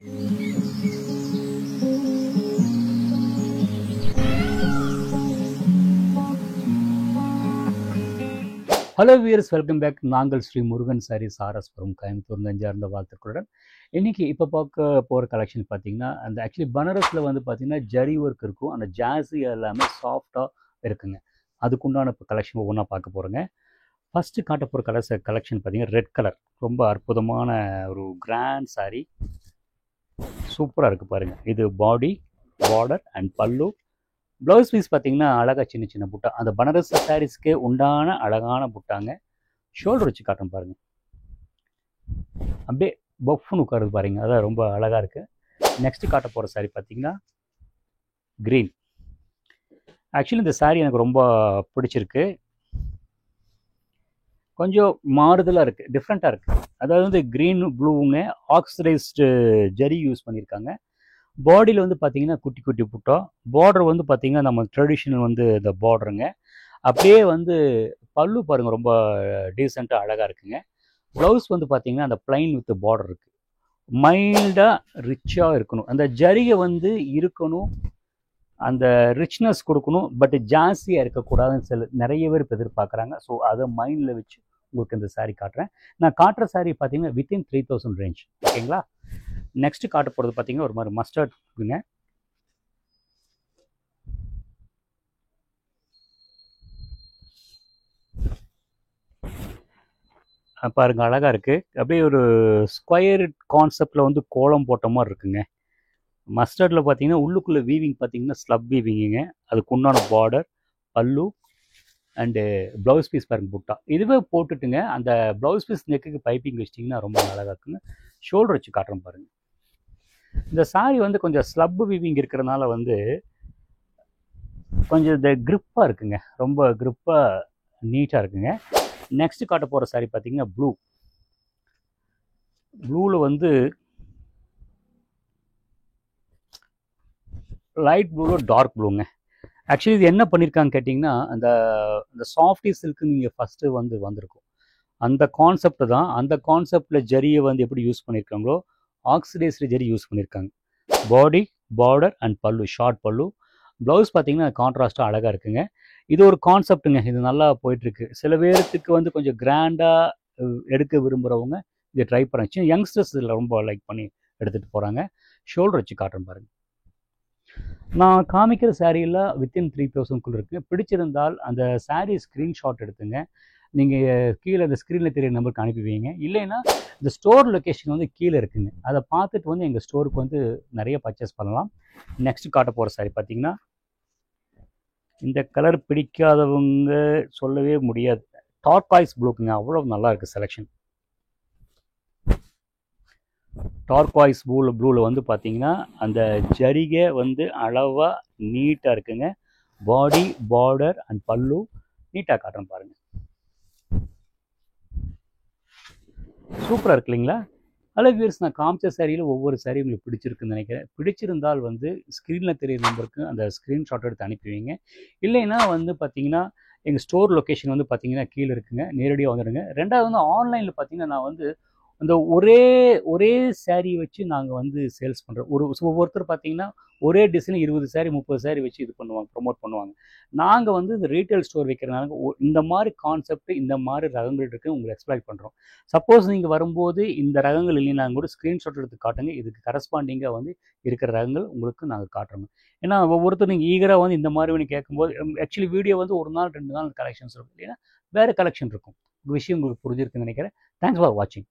Hello wears, welcome back. நாங்கள் ஸ்ரீ முருகன் சாரீஸ் ஆர்எஸ்புரம் கோயம்புத்தூர் நெஞ்சார்ந்த வாழ்த்துக்களுடன் இன்றைக்கி இப்போ பார்க்க போகிற கலெக்ஷன் பார்த்தீங்கன்னா, அந்த ஆக்சுவலி பனாரஸில் வந்து பார்த்திங்கன்னா ஜரி ஒர்க் இருக்கும். அந்த ஜாஸி எல்லாமே சாஃப்டாக இருக்குங்க. அதுக்குண்டான இப்போ கலெக்ஷன் ஒவ்வொன்றா பார்க்க போகிறோங்க. ஃபஸ்ட்டு காட்ட போகிற கலெக்ஷன் பார்த்தீங்கன்னா ரெட் கலர். ரொம்ப அற்புதமான ஒரு கிராண்ட் சாரீ, சூப்பராக இருக்குது பாருங்கள். இது பாடி, பார்டர் அண்ட் பல்லு. ப்ளவுஸ் பீஸ் பார்த்தீங்கன்னா அழகாக சின்ன சின்ன புட்டா, அந்த பனாரஸ் சாரீஸ்க்கே உண்டான அழகான புட்டாங்க. ஷோல்டர் வச்சு காட்டுறேன் பாருங்கள், அப்படியே பஃப்னு உட்காருது பாருங்க, அதான் ரொம்ப அழகாக இருக்குது. நெக்ஸ்ட்டு காட்ட போகிற சாரீ பார்த்தீங்கன்னா க்ரீன். ஆக்சுவலி இந்த சாரீ எனக்கு ரொம்ப பிடிச்சிருக்கு. கொஞ்சம் மாறுதலாக இருக்குது, டிஃப்ரெண்ட்டாக இருக்குது. அதாவது வந்து க்ரீன் ப்ளூவுங்க ஆக்சிடைஸ்டு ஜரி யூஸ் பண்ணியிருக்காங்க. பாடியில் வந்து பார்த்தீங்கன்னா குட்டி குட்டி புட்டா. பார்டர் வந்து பார்த்தீங்கன்னா நம்ம ட்ரெடிஷ்னல் வந்து இந்த பார்டருங்க. அப்படியே வந்து பல்லு பாருங்கள், ரொம்ப டீசெண்டாக அழகாக இருக்குங்க. ப்ளவுஸ் வந்து பார்த்தீங்கன்னா அந்த பிளைன் வித் பார்டர் இருக்குது. மைல்டாக ரிச்சாக இருக்கணும், அந்த ஜரிகை வந்து இருக்கணும், அந்த ரிச்னஸ் கொடுக்கணும், பட் ஜாஸ்தியாக இருக்கக்கூடாதுன்னு நிறைய பேர் இப்போ எதிர்பார்க்குறாங்க. ஸோ அதை மைண்டில் வச்சு உங்களுக்கு இந்த சாரீ காட்டுறேன். நான் காட்டுற சாரீ பார்த்தீங்கன்னா வித்தின் 3000 ரேஞ்ச், ஓகேங்களா. நெக்ஸ்ட் காட்ட போகிறது பார்த்தீங்கன்னா ஒரு மாதிரி மஸ்டர்ட் இருக்குங்க. பாருங்கள் அழகாக இருக்குது. அப்படியே ஒரு ஸ்கொயர் கான்செப்டில் வந்து கோலம் போட்ட மாதிரி இருக்குங்க. மஸ்டர்டில் பார்த்தீங்கன்னா உள்ளுக்குள்ளே வீவிங் பார்த்தீங்கன்னா ஸ்லப் வீவிங்குங்க. அதுக்கு உண்டான பார்டர், பல்லு அண்டு ப்ளவுஸ் பீஸ் பாருங்கள் புட்டா. இதுவே போட்டுட்டுங்க அந்த ப்ளவுஸ் பீஸ் நெக்குக்கு பைப்பிங் வச்சிட்டிங்கன்னா ரொம்ப அழகாக இருக்குங்க. ஷோல்டர் வச்சு காட்டுறேன் பாருங்கள். இந்த சாரீ வந்து கொஞ்சம் ஸ்லப் வீவிங் இருக்கிறனால வந்து கொஞ்சம் இந்த க்ரிப்பாக இருக்குங்க, ரொம்ப க்ரிப்பாக நீட்டாக இருக்குங்க. நெக்ஸ்ட் காட்ட போகிற சாரீ பார்த்தீங்கன்னா ப்ளூவில் வந்து லைட் ப்ளூவில் டார்க் ப்ளூங்க. ஆக்சுவலி இது என்ன பண்ணியிருக்காங்க கேட்டிங்கன்னா, அந்த சாஃப்டி சில்க்கு நீங்கள் ஃபஸ்ட்டு வந்திருக்கும் அந்த கான்செப்ட் தான். அந்த கான்செப்டில் ஜரியை வந்து எப்படி யூஸ் பண்ணியிருக்காங்களோ ஆக்சிடைஸ்டு ஜரி யூஸ் பண்ணியிருக்காங்க. பாடி, பார்டர் அண்ட் பல்லு, ஷார்ட் பல்லு. ப்ளவுஸ் பார்த்தீங்கன்னா கான்ட்ராஸ்ட்டாக அழகாக இருக்குங்க. இது ஒரு கான்செப்ட்டுங்க, இது நல்லா போயிட்டுருக்கு. சில பேர்த்துக்கு வந்து கொஞ்சம் கிராண்டாக எடுக்க விரும்புகிறவங்க இதை ட்ரை பண்ண. யங்ஸ்டர்ஸ் இதில் ரொம்ப லைக் பண்ணி எடுத்துகிட்டு போகிறாங்க. ஷோல்டர் வச்சு காட்டுறேன் பாருங்கள். நான் காமிக்கிற சாரியில் வித்தின் 3000 இருக்குது. பிடிச்சிருந்தால் அந்த சாரீ ஸ்க்ரீன்ஷாட் எடுத்துங்க. நீங்கள் கீழே இந்த ஸ்க்ரீனில் தெரிய நம்பருக்கு அனுப்பி வைங்க. இல்லைன்னா இந்த ஸ்டோர் லொக்கேஷன் வந்து கீழே இருக்குங்க, அதை பார்த்துட்டு வந்து எங்கள் ஸ்டோருக்கு வந்து நிறைய பர்ச்சேஸ் பண்ணலாம். நெக்ஸ்ட் காட்ட போகிற சாரீ பார்த்தீங்கன்னா, இந்த கலர் பிடிக்காதவங்க சொல்லவே முடியாது. டார்காய்ஸ் ப்ளூக்குங்க, அவ்வளோ நல்லா இருக்குது செலெக்ஷன். டார்காய்ஸ் ப்ளூவில் வந்து பார்த்தீங்கன்னா அந்த ஜரிகை வந்து அளவாக நீட்டாக இருக்குங்க. பாடி, பார்டர் அண்ட் பல்லு நீட்டாக காட்டுறேன் பாருங்கள். சூப்பராக இருக்கு இல்லைங்களா. ஹலோ வியூவர்ஸ், நான் காமிச்ச சாரியில் ஒவ்வொரு சாரி உங்களுக்கு பிடிச்சிருக்குன்னு நினைக்கிறேன். பிடிச்சிருந்தால் வந்து ஸ்க்ரீனில் தெரியுற நம்பருக்கு அந்த ஸ்க்ரீன்ஷாட் எடுத்து அனுப்பிவிங்க. இல்லைன்னா வந்து பார்த்தீங்கன்னா எங்கள் ஸ்டோர் லொக்கேஷன் வந்து பார்த்தீங்கன்னா கீழே இருக்குங்க, நேரடியாக வந்துடுங்க. ரெண்டாவது வந்து ஆன்லைனில் பார்த்தீங்கன்னா நான் வந்து அந்த ஒரே சாரீ வச்சு நாங்கள் வந்து சேல்ஸ் பண்ணுறோம். ஒவ்வொருத்தர் பார்த்தீங்கன்னா ஒரே டிசைன் 20 சாரீ 30 சாரீ வச்சு இது பண்ணுவாங்க, ப்ரொமோட் பண்ணுவாங்க. நாங்கள் வந்து இந்த ரீட்டைல் ஸ்டோர் வைக்கிறனால இந்த மாதிரி கான்செப்ட், இந்த மாதிரி ரகங்கள் இருக்குது, உங்களுக்கு எக்ஸ்ப்ளாய்ட் பண்ணுறோம். சப்போஸ் நீங்கள் வரும்போது இந்த ரகங்கள் இல்லைன்னா கூட ஸ்க்ரீன்ஷாட் எடுத்து காட்டுங்க. இதுக்கு கரஸ்பாண்டிங்காக வந்து இருக்கிற ரகங்கள் உங்களுக்கு நாங்கள் காட்டுறோங்க. ஏன்னா ஒவ்வொருத்தர் நீங்கள் ஈகராக வந்து இந்த மாதிரி ஒன்று கேட்கும்போது ஆக்சுவலி வீடியோ வந்து 1 நாள் 2 நாள் கலெக்ஷன்ஸ் இருக்கும், இல்லைன்னா வேறு கலெக்ஷன் இருக்கும். விஷயம் உங்களுக்கு புரிஞ்சிருக்குன்னு நினைக்கிறேன். தேங்க்ஸ் ஃபார் வாட்சிங்.